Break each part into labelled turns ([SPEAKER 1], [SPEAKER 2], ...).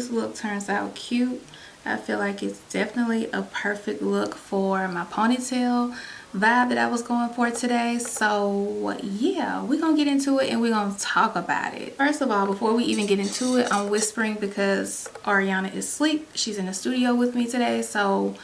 [SPEAKER 1] this look turns out cute. I feel like it's definitely a perfect look for my ponytail vibe that I was going for today. So yeah, we're gonna get into it and we're gonna talk about it. First of all, before we even get into it, I'm whispering because Ariana is asleep. She's in the studio with me today, so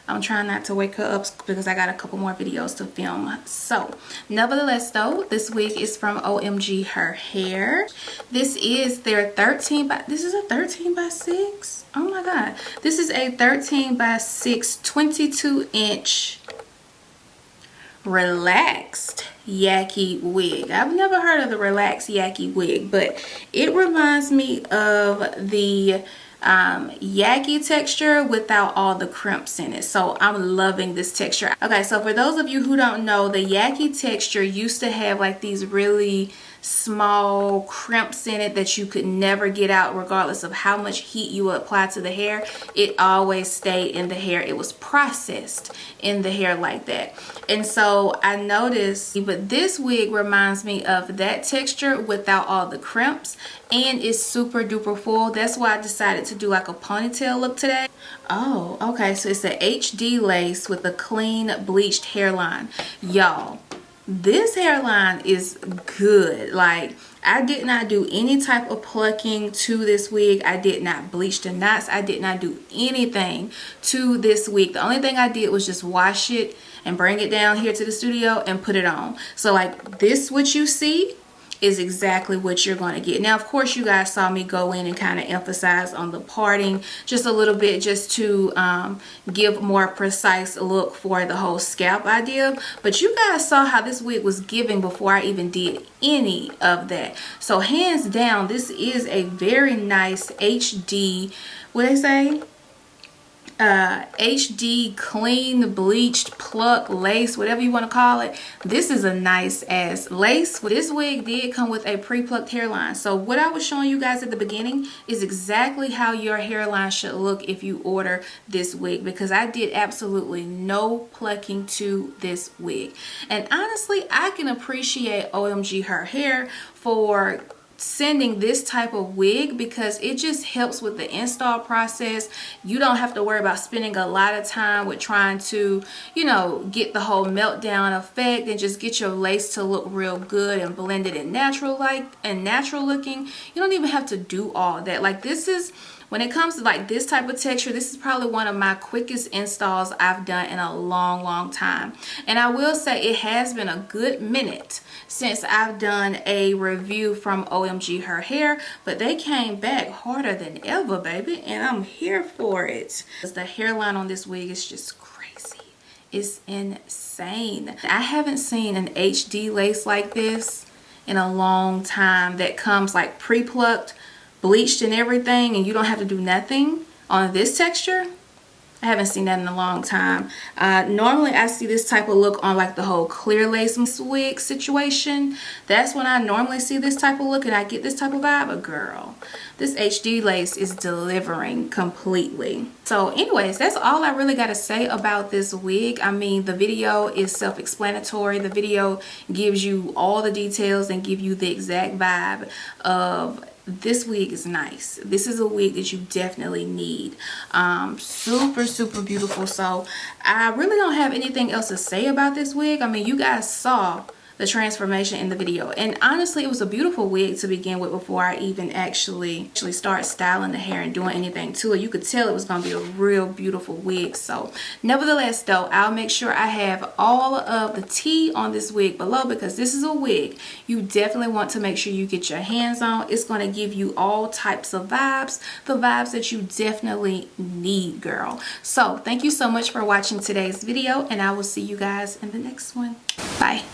[SPEAKER 1] I'm trying not to wake her up because I got a couple more videos to film. So nevertheless though, this wig is from OmgHerHair. This is their 13 by, this is a 13 by 6. Oh my god, this is a 13 by 6 22-inch relaxed 𝐻𝐻𝐿 wig. I've never heard of the relaxed 𝐻𝐻𝐿 wig, but it reminds me of the 𝐻𝐻𝐿 texture without all the crimps in it. So I'm loving this texture. Okay, so for those of you who don't know, the 𝐻𝐻𝐿 texture used to have like these really small crimps in it that you could never get out regardless of how much heat you apply to the hair. It always stayed in the hair. It was processed in the hair like that. And so I noticed, but this wig reminds me of that texture without all the crimps, and it's super duper full. That's why I decided to do like a ponytail look today. Oh, okay, so it's an HD lace with a clean bleached hairline. Y'all, this hairline is good. Like, I did not do any type of plucking to this wig. I did not bleach the knots. I did not do anything to this wig. The only thing I did was just wash it and bring it down here to the studio and put it on. So like this, what you see is exactly what you're going to get. Now, of course, you guys saw me go in and kind of emphasize on the parting just a little bit, just to give more precise look for the whole scalp idea. But you guys saw how this wig was giving before I even did any of that. So hands down, this is a very nice HD, what they say? HD clean bleached pluck lace, whatever you want to call it. This is a nice ass lace. This wig did come with a pre-plucked hairline. So what I was showing you guys at the beginning is exactly how your hairline should look if you order this wig, because I did absolutely no plucking to this wig. And honestly, I can appreciate OmgHerHair for sending this type of wig because it just helps with the install process. You don't have to worry about spending a lot of time with trying to, you know, get the whole meltdown effect and just get your lace to look real good and blended and natural looking. You don't even have to do all that. Like, this is, when it comes to like this type of texture, this is probably one of my quickest installs I've done in a long time. And I will say it has been a good minute since I've done a review from OmgHerHair, but they came back harder than ever, baby, and I'm here for it. The hairline on this wig is just crazy. It's insane. I haven't seen an HD lace like this in a long time that comes like pre-plucked, bleached and everything, and you don't have to do nothing on this texture. I haven't seen that in a long time. Normally I see this type of look on like the whole clear lace wig situation. That's when I normally see this type of look and I get this type of vibe. But girl, this HD lace is delivering completely. So anyways, that's all I really got to say about this wig. I mean, the video is self-explanatory. The video gives you all the details and give you the exact vibe of this wig is nice. This is a wig that you definitely need. Super beautiful. So I really don't have anything else to say about this wig. I mean, you guys saw the transformation in the video, and honestly, it was a beautiful wig to begin with before I even actually start styling the hair and doing anything to it. You could tell it was going to be a real beautiful wig. So nevertheless though, I'll make sure I have all of the tea on this wig below, because this is a wig you definitely want to make sure you get your hands on. It's going to give you all types of vibes, the vibes that you definitely need, girl. So thank you so much for watching today's video, and I will see you guys in the next one. Bye.